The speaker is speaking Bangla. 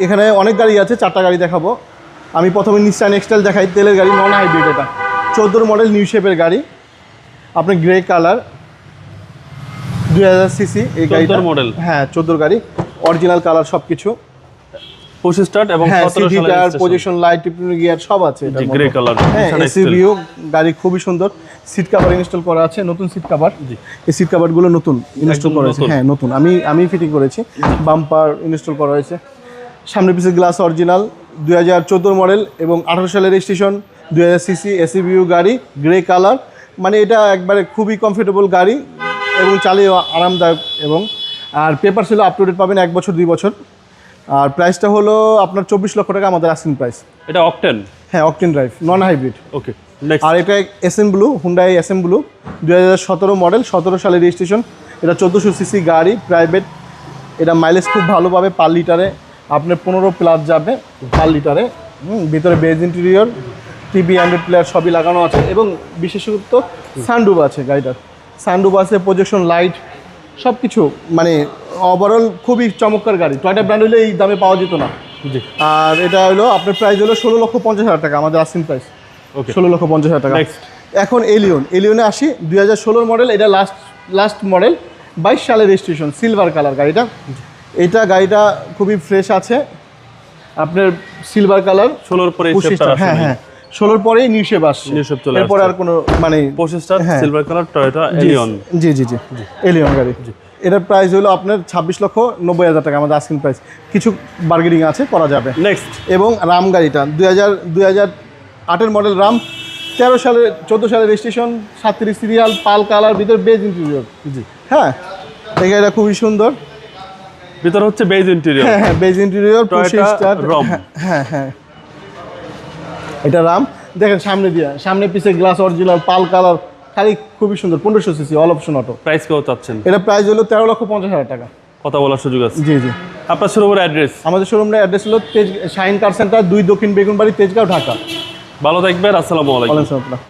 এখানে অনেক গাড়ি আছে, 4টা গাড়ি দেখাবো। আমি প্রথমে নিসান এক্সটাইল দেখাই, তেলের গাড়ি, নন হাইব্রিড। এটা 14 মডেল নিউ শেপের গাড়ি, আপনার গ্রে কালার, 2000 সিসি এই গাড়িটা মডেল। হ্যাঁ 14 গাড়ি, অরিজিনাল কালার সব কিছু, পুশ স্টার্ট এবং 17 সালের পজিশন লাইট, টিপটন গিয়ার সব আছে। এটা গ্রে কালার, হ্যাঁ এসি ভিউ গাড়ি খুবই সুন্দর। সিট কভার ইনস্টল করা আছে, নতুন সিট কভার। এই সিট কভারগুলো নতুন ইনস্টল করা হয়েছে, হ্যাঁ নতুন, আমি ফিটিং করেছি। বাম্পার ইনস্টল করা হয়েছে, সামনে পিছের গ্লাস অরিজিনাল, 2014 মডেল এবং 18 সালের রেজিস্ট্রেশন, 2000 সিসি এসি ভিউ গাড়ি, গ্রে কালার। মানে এটা একবারে খুবই কমফোর্টেবল গাড়ি এবং চালিয়ে আরামদায়ক। এবং আর পেপার ছিল আপ টু ডেট পাবেন 1 বছর 2 বছর। আর প্রাইসটা হলো আপনার 24 লক্ষ টাকা আমাদের আস্কিং প্রাইস। এটা অকটেন? হ্যাঁ অকটেন ড্রাইভ, নন হাইব্রিড। ওকে। আর এটা SM blue, Hyundai SM blue, 2017 model, 17 সালের রেজিস্ট্রেশন। এটা 1400 সিসি গাড়ি, প্রাইভেট। এটা মাইলেজ খুব ভালো পাবে, পার লিটারে আপনার 15+ যাবে পার লিটারে। ভিতরে beige interior, TV, Android player সবই লাগানো আছে এবং বিশেষত সানরুফ আছে গাড়িটার। সানরুফ আছে, প্রজেকশন লাইট, সব কিছু। মানে ওভারঅল খুবই চমৎকার গাড়ি। টয়টা ব্র্যান্ড হলে এই দামে পাওয়া যেত না। আর এটা হলো আপনার প্রাইস হলো 16,50,000 টাকা আমাদের আস্কিং প্রাইস। 16,50,000 টাকা। এখন এলিয়নে আসি, 2016 মডেল। এটা লাস্ট মডেল, 22 সালের রেজিস্ট্রেশন, সিলভার কালার গাড়িটা। গাড়িটা খুবই ফ্রেশ আছে, আপনার সিলভার কালার। 16 পরে হ্যাঁ হ্যাঁ 16 পরেই নিউ শেপ আসছে, এরপর আর কোনো মানে poster silver colour Toyota Allion. G Allion গাড়ি। এটার প্রাইস হলো আপনার 26,90,000 টাকা আমাদের আস্কিং প্রাইস। কিছু বার্গেনিং আছে, করা যাবে। নেক্সট এবং রাম গাড়িটা 2008 মডেল রাম, 14 সালের রেজিস্ট্রেশন, 37 সিরিয়াল, পাল কালার, ভিতরে বেজ ইন্টেরিয়র। হ্যাঁ এই গাড়িটা খুবই সুন্দর, ভিতরে হচ্ছে বেজ ইন্টেরিয়র। হ্যাঁ বেজ ইন্টেরিয়র, হ্যাঁ এটা রাম। দেখেন সামনে পিছে গ্লাস অরিজিনাল, পাল কালার, খালি খুবই সুন্দর। 1500 CC, all option auto. Price কত চাচ্ছেন? এটা প্রাইস হলো 13,50,000 টাকা। কথা বলার সুযোগ আছে? জি। আপনার শোরুমের অ্যাড্রেস? আমাদের শোরুমের অ্যাড্রেস হলো শাইন কার সেন্টার, 2 দক্ষিণ বেগুনবাড়ি, তেজগাঁও, ঢাকা। ভালো থাকবেন, আসসালামু আলাইকুম।